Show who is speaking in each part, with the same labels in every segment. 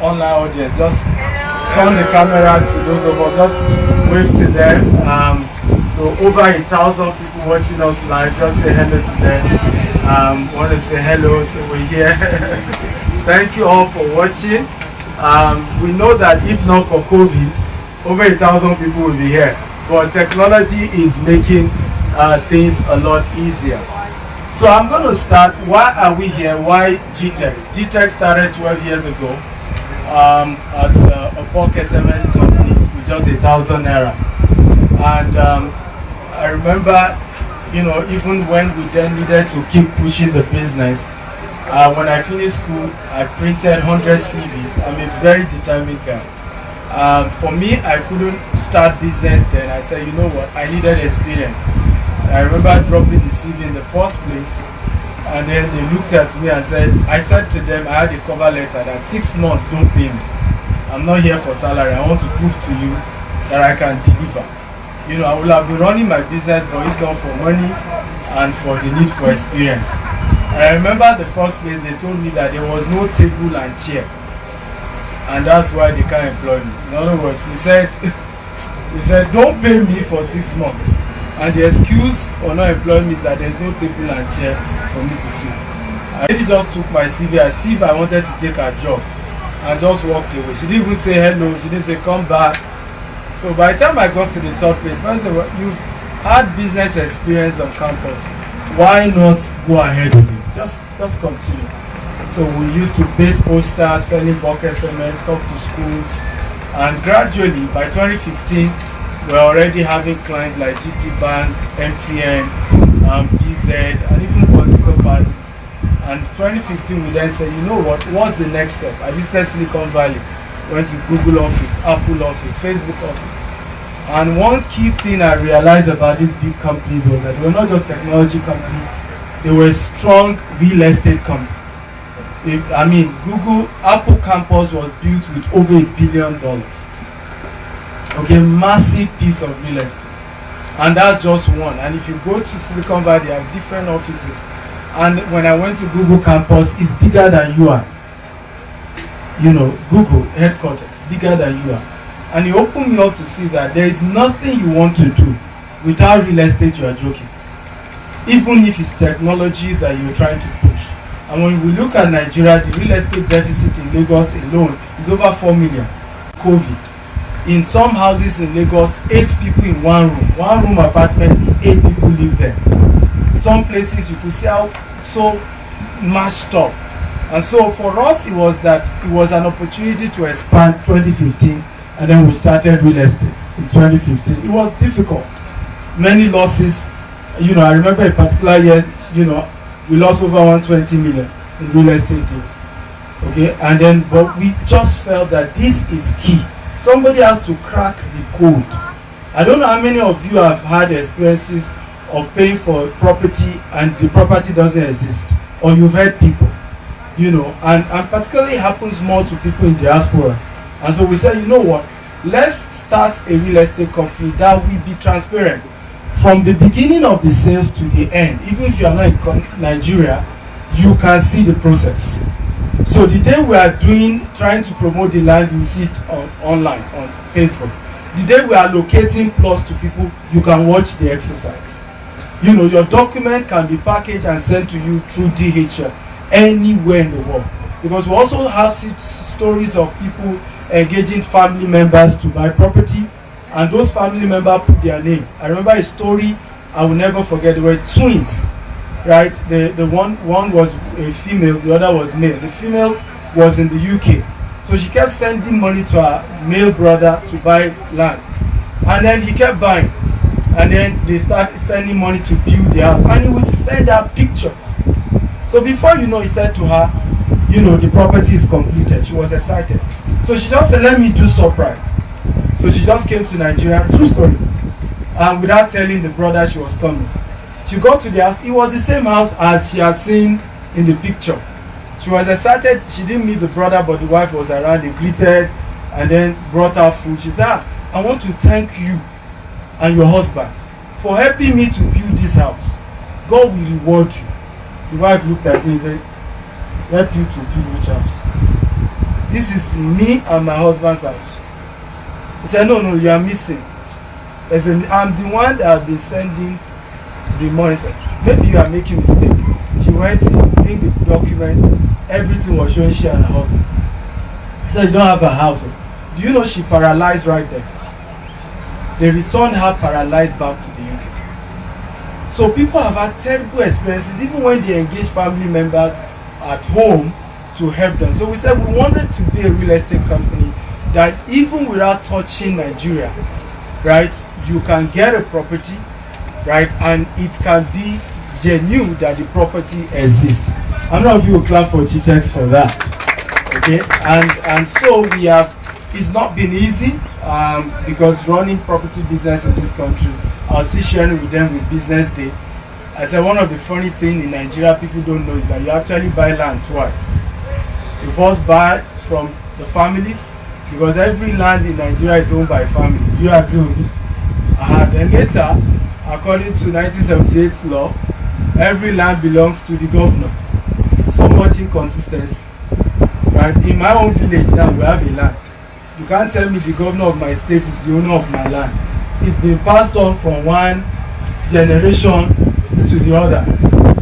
Speaker 1: online audience. Just turn the camera to those of us, just wave to them. So over 1,000 people watching us live, just say hello to them. Want to say hello, so we're here. Thank you all for watching. We know that if not for COVID, over 1,000 people will be here. But technology is making things a lot easier. So I'm going to start. Why are we here? Why GTEX? GTEX started 12 years ago as a bulk SMS company with just 1,000 naira. And I remember, even when we then needed to keep pushing the business, when I finished school, I printed 100 CVs. I'm a very determined guy. For me, I couldn't start business then. I said, you know what, I needed experience. I remember dropping the CV in the first place, and then they looked at me and said, I said to them, I had a cover letter that 6 months don't pay me. I'm not here for salary. I want to prove to you that I can deliver. I would have been running my business, but it's not for money and for the need for experience. And I remember the first place they told me that there was no table and chair, and that's why they can't employ me. In other words, we said, don't pay me for 6 months. And the excuse for not employing me is that there's no table and chair for me to sit. I really just took my CV as if I wanted to take her job and just walked away. She didn't even say hello, she didn't say come back. So by the time I got to the third place, I said, well, you've had business experience on campus. Why not go ahead with it? Just continue. So we used to paste posters, selling bulk SMS, talk to schools. And gradually, by 2015, we're already having clients like GT Bank, MTN, BZ, and even political parties. And 2015, we then said, you know what, what's the next step? I visited Silicon Valley, went to Google office, Apple office, Facebook office. And one key thing I realized about these big companies was that they were not just technology companies, they were strong real estate companies. Google, Apple campus was built with over $1 billion. Okay, massive piece of real estate, and that's just one. And if you go to Silicon Valley, they have different offices. And when I went to Google campus, it's bigger than you are. Google headquarters, bigger than you are. And it opened me up to see that there is nothing you want to do without real estate. You are joking. Even if it's technology that you're trying to push. And when we look at Nigeria, the real estate deficit in Lagos alone is over 4 million. COVID. In some houses in Lagos, 8 people in one room apartment, 8 people live there. Some places you could see how so mashed up. And so for us, it was an opportunity to expand 2015, and then we started real estate in 2015. It was difficult. Many losses. I remember a particular year, we lost over 120 million in real estate deals. Okay, and then, but we just felt that this is key. Somebody has to crack the code. I don't know how many of you have had experiences of paying for property and the property doesn't exist, or you've heard people, and particularly happens more to people in diaspora. And so we said, you know what, let's start a real estate company that will be transparent from the beginning of the sales to the end. Even if you are not in Nigeria, you can see the process. So the day we are trying to promote the land, you see it online, on Facebook. The day we are locating plots to people, you can watch the exercise. Your document can be packaged and sent to you through DHL anywhere in the world. Because we also have stories of people engaging family members to buy property, and those family members put their name. I remember a story I will never forget. They were twins. Right, the one was a female, the other was male. The female was in the UK, so she kept sending money to her male brother to buy land, and then he kept buying, and then they started sending money to build the house, and he would send her pictures. So before he said to her, the property is completed. She was excited, so she just said, let me do surprise. So she just came to Nigeria, true story, and without telling the brother she was coming. She got to the house. It was the same house as she had seen in the picture. She was excited. She didn't meet the brother, but the wife was around. They greeted and then brought her food. She said, I want to thank you and your husband for helping me to build this house. God will reward you. The wife looked at him and said, help you to build which house? this is me and my husband's house. He said, no, you are missing. I'm the one that have been sending the money. Said, maybe you are making mistake. She went in the document, everything was showing she and her husband. He said, you don't have a house. Do you know she paralyzed right there? They returned her paralyzed back to the UK. So people have had terrible experiences, even when they engage family members at home to help them. So we said we wanted to be a real estate company that even without touching Nigeria, right, you can get a property, right, and it can be genuine that the property exists. I don't know if you will clap for Chitex for that. Okay, and so we have, it's not been easy because running property business in this country, I was still sharing with them with Business Day. I said one of the funny things in Nigeria people don't know is that you actually buy land twice. You first buy from the families, because every land in Nigeria is owned by a family. Do you agree with me? Then later, according to 1978 law, every land belongs to the governor. So much inconsistency. Right? In my own village now, we have a land. You can't tell me the governor of my state is the owner of my land. It's been passed on from one generation to the other.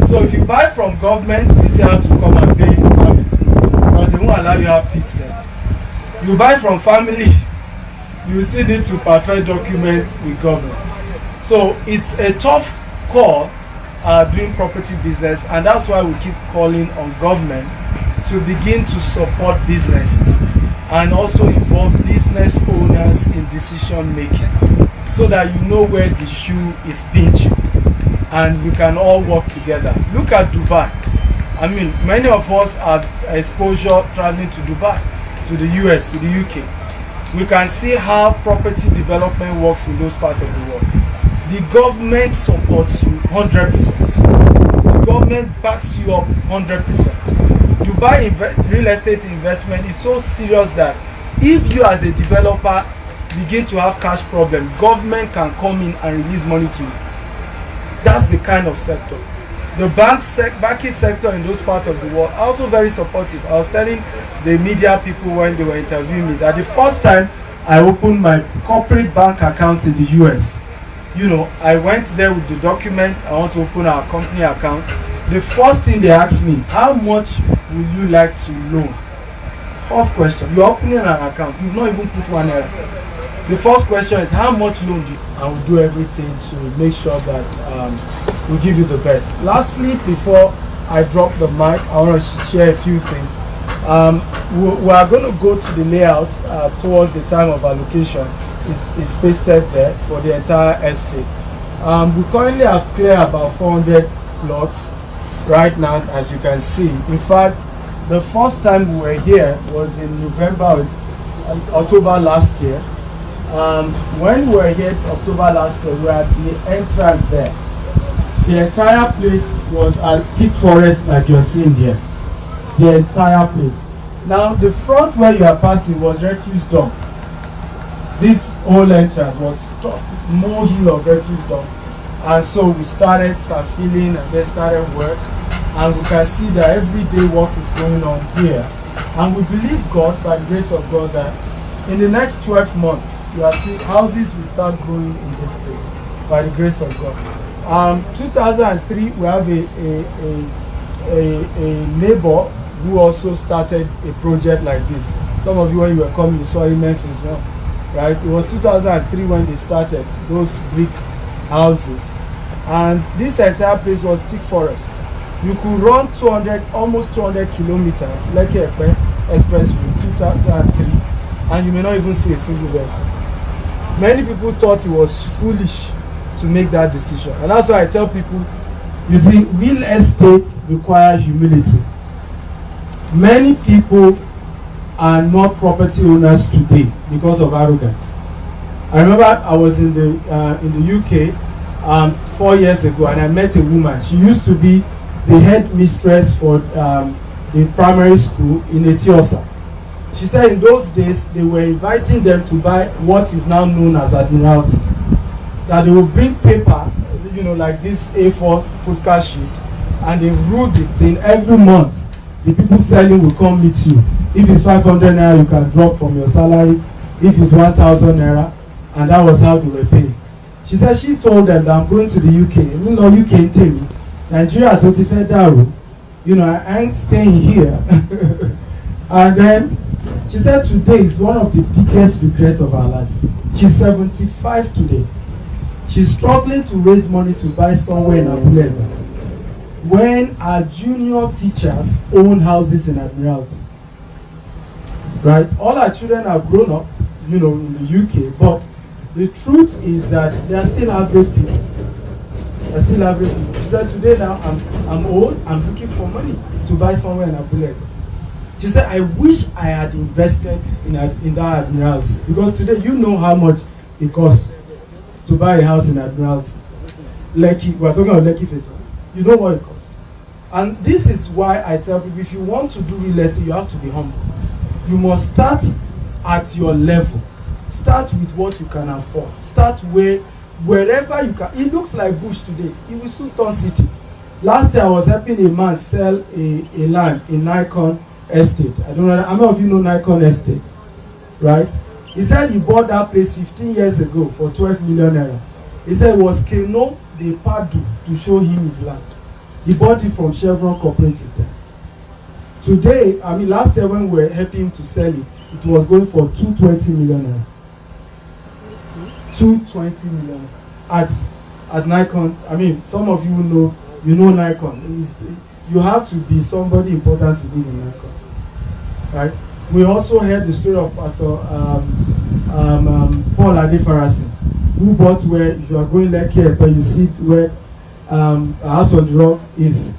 Speaker 1: So if you buy from government, you still have to come and pay the family, because they won't allow you to have peace then. You buy from family, you still need to perfect documents with government. So it's a tough call doing property business, and that's why we keep calling on government to begin to support businesses and also involve business owners in decision making, so that you know where the shoe is pinching and we can all work together. Look at Dubai. I mean, many of us have exposure traveling to Dubai, to the US, to the UK. We can see how property development works in those parts of the world. The government supports you 100%. The government backs you up 100%. Dubai real estate investment is so serious that if you as a developer begin to have cash problem, government can come in and release money to you. That's the kind of sector. The banking sector in those parts of the world are also very supportive. I was telling the media people when they were interviewing me that the first time I opened my corporate bank account in the US, you know, I went there with the document, I want to open our company account. The first thing they asked me, how much would you like to loan? First question, you're opening an account, you've not even put one error. The first question is, how much loan do you? I will do everything to make sure that we give you the best. Lastly, before I drop the mic, I want to share a few things. We are going to go to the layout towards the time of allocation. It's pasted there for the entire estate. We currently have cleared about 400 plots right now, as you can see. In fact, the first time we were here was in October last year. When we were here October last year, we were at the entrance there. The entire place was a thick forest like you're seeing here. The entire place. Now the front where you are passing was refuse dump. This whole entrance was more hill of refuse dump. And so we started filling and then started work. And we can see that everyday work is going on here. And we believe God, by the grace of God, that in the next 12 months, you are seeing houses will start growing in this place, by the grace of God. 2003, we have a neighbor who also started a project like this. Some of you, when you were coming, you saw in Memphis, right? It was 2003 when they started those brick houses. And this entire place was thick forest. You could run almost 200 kilometers, Lekki Expressway, 2003. And you may not even see a single vehicle. Many people thought it was foolish to make that decision. And that's why I tell people, you see, real estate requires humility. Many people are not property owners today because of arrogance. I remember I was in the UK 4 years ago, and I met a woman. She used to be the head mistress for the primary school in Etiosa. She said in those days they were inviting them to buy what is now known as Admiralty. That they will bring paper, you know, like this A4 footcast sheet, and they rule the thing every month. The people selling will come meet you If it's 500 naira, you can drop from your salary. If it's 1,000 naira, and that was how they were paying. She said she told them that I'm going to the UK. You know, UK tell me, Nigeria 25 daru. You know, I ain't staying here. And then she said today is one of the biggest regrets of her life. She's 75 today. She's struggling to raise money to buy somewhere in Abule when our junior teachers own houses in Admiralty. Right? All our children are grown up, you know, in the UK, but the truth is that they are still average people. They're still average people. She said today now I'm old, I'm looking for money to buy somewhere in Abule. She said, I wish I had invested in that Admiralty, because today you know how much it costs to buy a house in Admiralty. Lekki, we're talking about Lekki Phase 1. You know what it costs. And this is why I tell people, if you want to do real estate, you have to be humble. You must start at your level. Start with what you can afford. Start wherever you can. It looks like bush today. It will soon turn city. Last year I was helping a man sell a land in Nikon Estate. I don't know how many of you know Nikon Estate, right? He said he bought that place 15 years ago for 12 million naira. He said it was Keno de Padu to show him his land. He bought it from Chevron Cooperative then. Today, I mean last year when we were helping him to sell it, it was going for 220 million naira. 220 million at Nikon. I mean, some of you know Nikon. You have to be somebody important to live in Nikon, right? We also heard the story of Pastor Paul Adefarasin, who bought where, if you are going Lekki, but you see where House on the Rock is.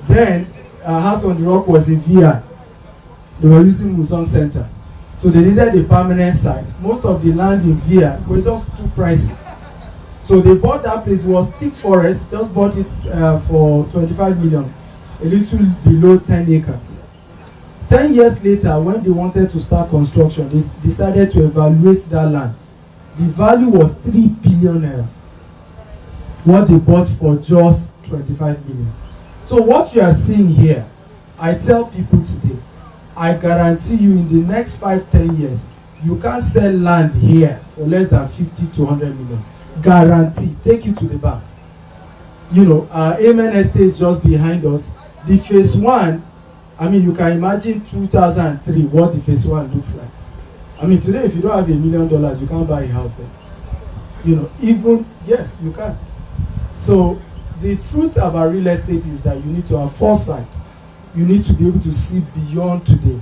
Speaker 1: Then House on the Rock was in VI. They were using Muson Center. So they needed a permanent site. Most of the land in VI were just too pricey. So they bought that place. It was thick forest, just bought it for 25 million, a little below 10 acres. 10 years later, when they wanted to start construction, they decided to evaluate that land. The value was 3 billion naira. What they bought for just 25 million. So what you are seeing here, I tell people today, I guarantee you in the next 5-10 years, you can't sell land here for less than 50 to 100 million. Guarantee. Take you to the bank. You know, Amen Estate just behind us. The phase 1, I mean, you can imagine 2003 what the phase 1 looks like. I mean, today if you don't have $1 million, you can't buy a house there. You know, even, yes, you can. So the truth about real estate is that you need to have foresight. You need to be able to see beyond today.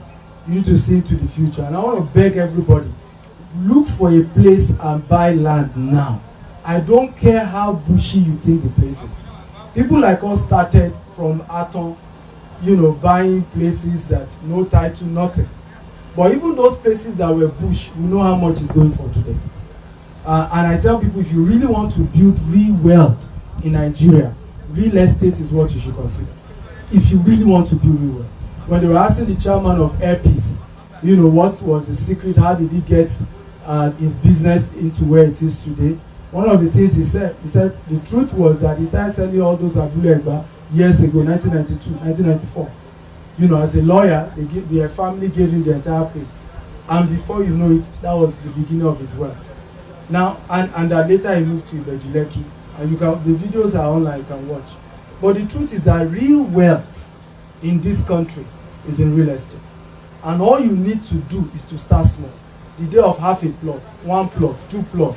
Speaker 1: You need to see into the future. And I want to beg everybody, look for a place and buy land now. I don't care how bushy you think the place is. People like us started from Aton, you know, buying places that no title, nothing. But even those places that were bush, we know how much is going for today. And I tell people, if you really want to build real wealth in Nigeria, real estate is what you should consider. If you really want to build real wealth. When they were asking the chairman of Airpeace, you know, what was the secret, how did he get his business into where it is today? One of the things he said the truth was that he started selling all those Abule Egba years ago, 1992, 1994. You know, as a lawyer, their family gave him the entire place. And before you know it, that was the beginning of his wealth. Now, and later he moved to Ibeju Lekki. And you can, the videos are online, you can watch. But the truth is that real wealth in this country is in real estate. And all you need to do is to start small. The day of half a plot, 1 plot, 2 plot.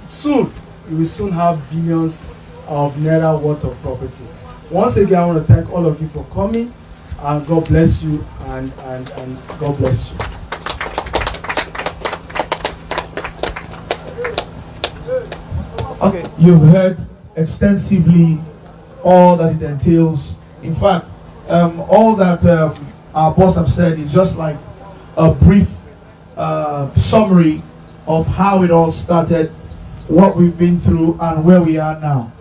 Speaker 1: Soon, you will soon have billions of naira worth of property. Once again, I want to thank all of you for coming. And God bless you, and God bless you.
Speaker 2: Okay, you've heard extensively all that it entails. In fact, all that our boss have said is just like a brief summary of how it all started, what we've been through, and where we are now.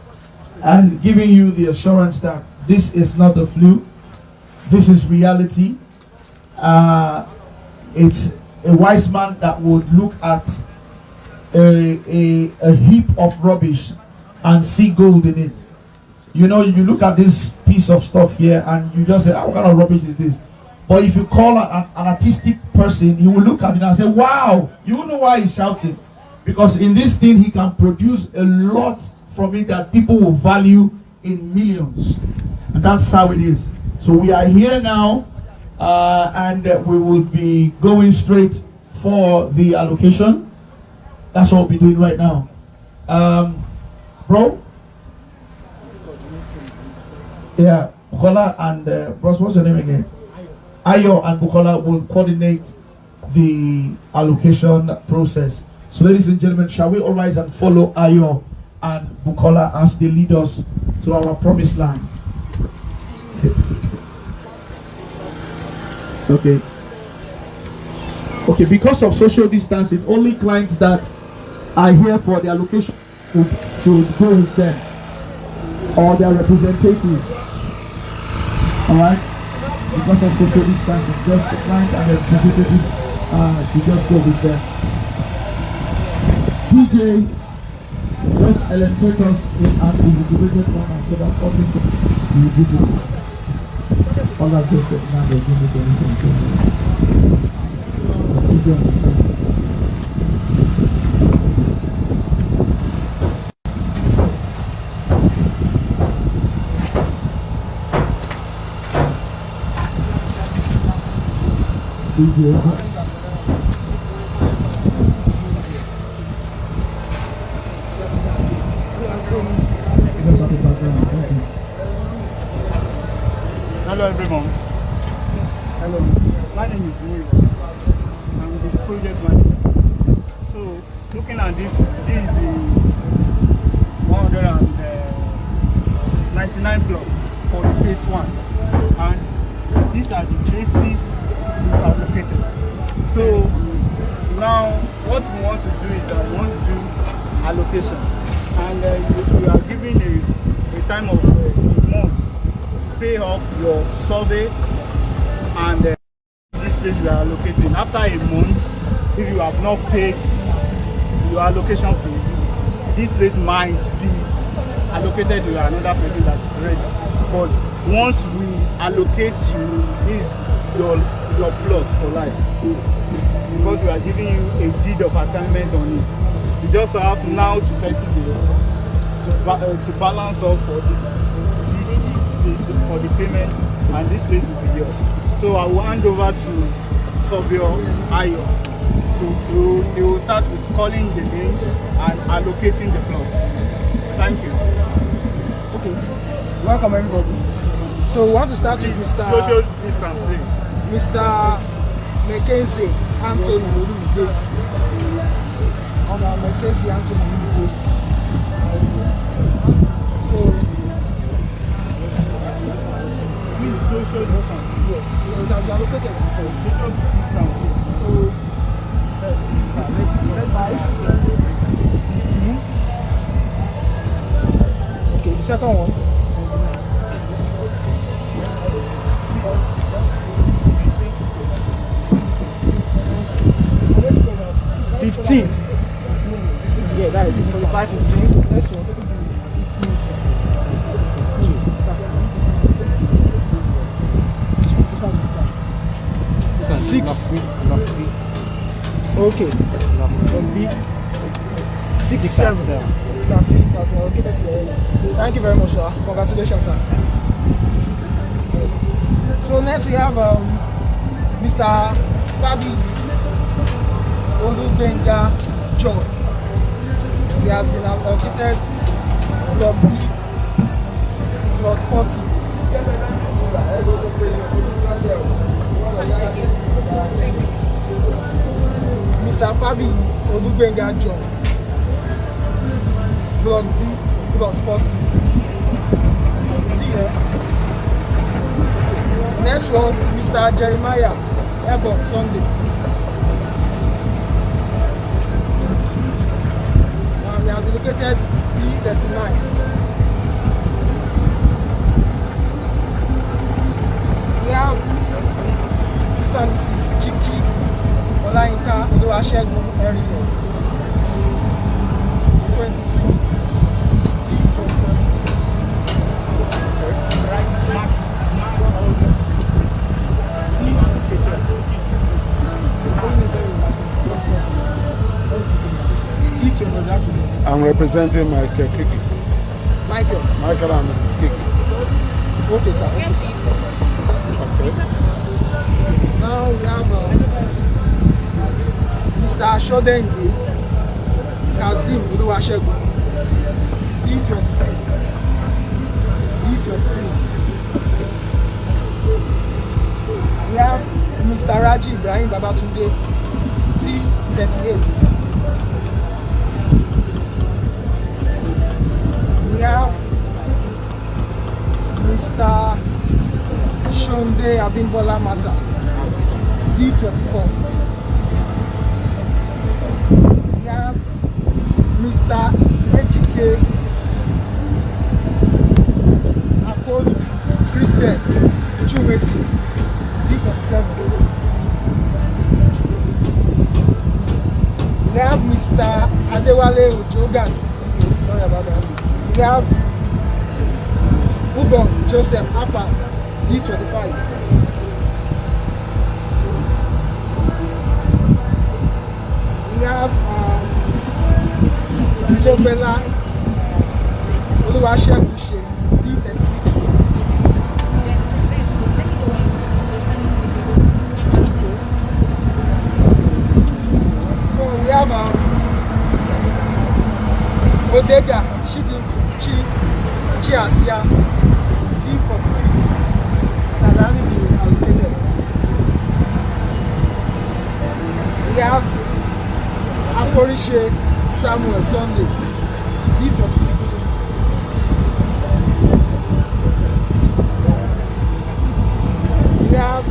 Speaker 2: And giving you the assurance that this is not a fluke, this is reality. It's a wise man that would look at a heap of rubbish and see gold in it. You know, you look at this piece of stuff here and you just say, what kind of rubbish is this? But if you call an artistic person, he will look at it and say, wow, you know why he's shouting. Because in this thing, he can produce a lot from it that people will value in millions. And that's how it is. So we are here now, and we will be going straight for the allocation. That's what we'll be doing right now. Bro? Yeah, Bukola and Bros, what's your name again? Ayo and Bukola will coordinate the allocation process. So ladies and gentlemen, shall we all rise and follow Ayo and Bukola as they lead us to our promised land? Okay. Okay, because of social distancing, only clients that are here for the allocation should go with them or their representatives. Alright? Because of social distancing, just the client and the representative should just go with them. DJ, just electrate us in an integrated manner so that all things will be good. All of this is now they're doing anything.
Speaker 3: Hello everyone. Hello. My name is Mui. I'm the project manager. So looking at this is the 199 plots for phase 1. And these are the places we are located. So now what we want to do is that we want to do allocation. And we are giving a time of a month to pay off your survey and this place we are allocating. After a month, if you have not paid your allocation fees, this place might be allocated to another person that is ready. But once we allocate you, this is your plot for life. Because we are giving you a deed of assignment on it. You just have now to 30 days to balance off for the payment, and this place will be yours. So I will hand over to Sobio Ayo. So they will start with calling the names and allocating the plots. Thank you.
Speaker 4: Okay. Welcome everybody. So we want to start with Mr.
Speaker 3: Social distance, please.
Speaker 4: Mr. Mackenzie Anthony Olumide. Mackenzie Anthony Olumide.
Speaker 3: Social distance.
Speaker 4: Yes. So it has been allocated before.
Speaker 3: Social distance, please.
Speaker 4: So let's 15. Okay, the second one. Yeah, that is it. 515. Next one. 6. Okay. B. 6, 7. That's it. Okay, thank you very much, sir. Congratulations, sir. So next we have Mr. Fabi Olubenga John. He has been allocated Block D, Plot 40. Mr. Fabi Olubenga John, Block D, Plot 40. See here. Next one, Mr. Jeremiah Ebon Sunday. They have been located D39. We have Mr. and Mrs. Kiki Olayinka Oluwasegun Erilo. 22.
Speaker 3: I'm representing Michael Kiki.
Speaker 4: Michael.
Speaker 3: Michael and Mrs. Kiki.
Speaker 4: Okay, sir. Okay, sir.
Speaker 3: Okay.
Speaker 4: Now we have Mr. Ashodenge Kazim Uluwashegun, D23. We have Mr. Raji Ibrahim Babatunde, D38. We have Mr. Shonde Abimbola Mata, D24. We have Mr. Ejike Apollo Christian Chumesi, D47. We have Mr. Adewale Ojogan. Sorry about that. We have Ubon Joseph Appa, D25. We have Isobela Oluwasegun, D36. So we have Odega Chiasia, D43. We have Aforishe Samuel Sunday, D26. We have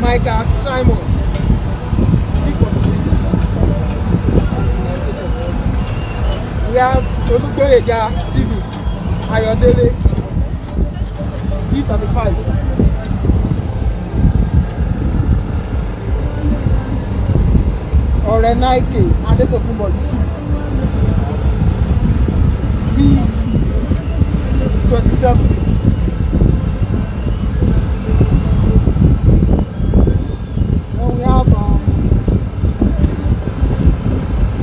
Speaker 4: Micah Simon, D46. We have Olugboyega Stephen Ayodele, D35. Orenaike Adetokunbo Yusuf, D27. Then we have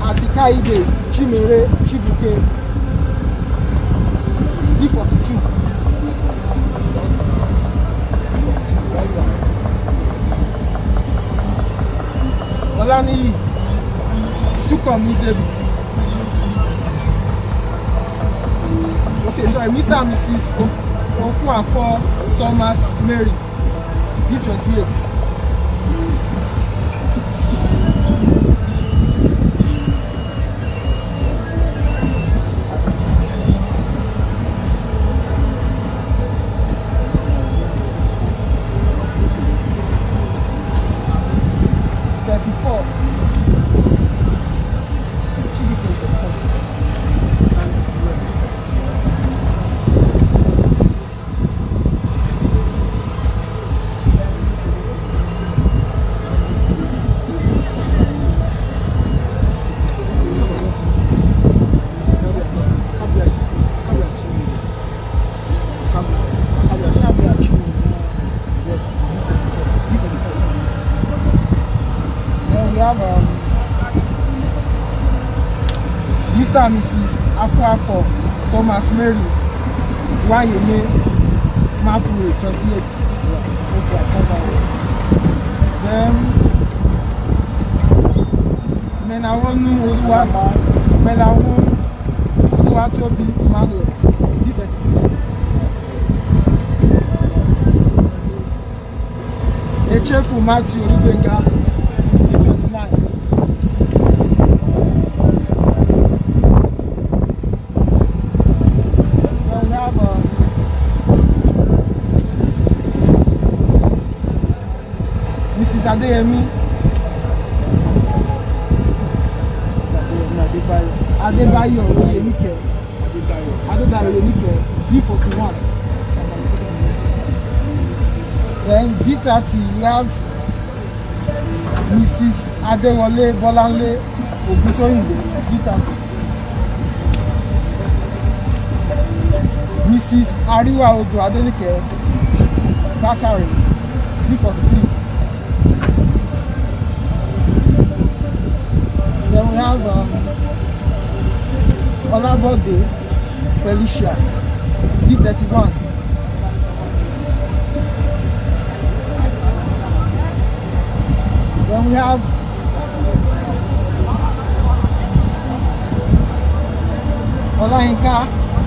Speaker 4: Atikaide Chimere Chibuke, D42. Olaniyi Sukomi David. Okay, sorry, Mr. and Mrs. Ofuafo Thomas Mary, D28. Mr. and Mrs. Afuafo Thomas Mary Wayeme Mafure, 28. Okay, then Menawonu Oluwatobi Emmanuel, D33. Echefu Matthew Olubenga, D29. Mrs. Adeyemi Adebayo Oyemike, D41. Then D30 we have Mrs. Adewale Bolanle Ogutoyinde, D30. Mrs. Ariwa Odo Adenike Bakare, D43. Then we have have Olabode Felicia, D31. Then we have Olayinka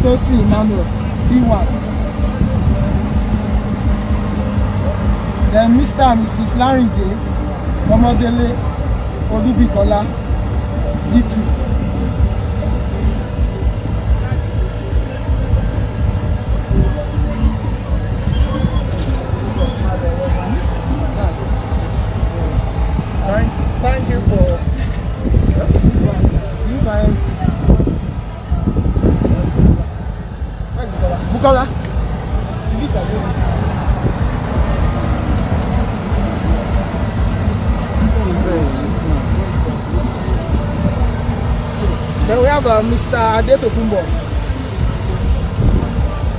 Speaker 4: Tosi Emmanuel, T1. Then Mr. and Mrs. Larinde Omodele Olubikola, D2.
Speaker 3: Thank you for
Speaker 4: you guys. Bukola. Then we have Mr. Adetokunbo.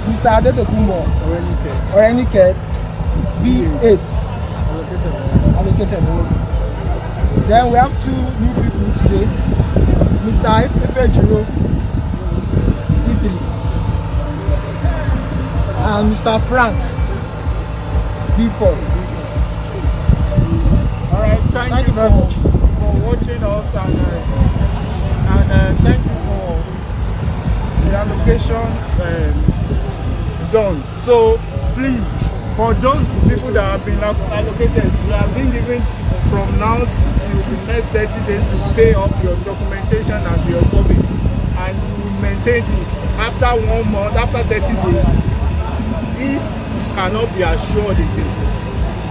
Speaker 4: Mr. Adetokunbo. Orenike. B8. Allocated. Then we have 2 new people today. Mr. Ifejiro, E3. And Mr. Frank, B4.
Speaker 3: Alright, thank you very much for watching us, and thank you for the allocation done. So please, for those people that have been allocated, you have been given from now till the next 30 days to pay off your documentation and your survey, and you will maintain this. After 1 month, after 30 days, this cannot be assured again.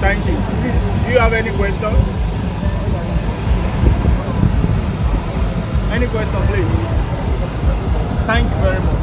Speaker 3: Thank you. Please, do you have any question? Any question, please? Thank you very much.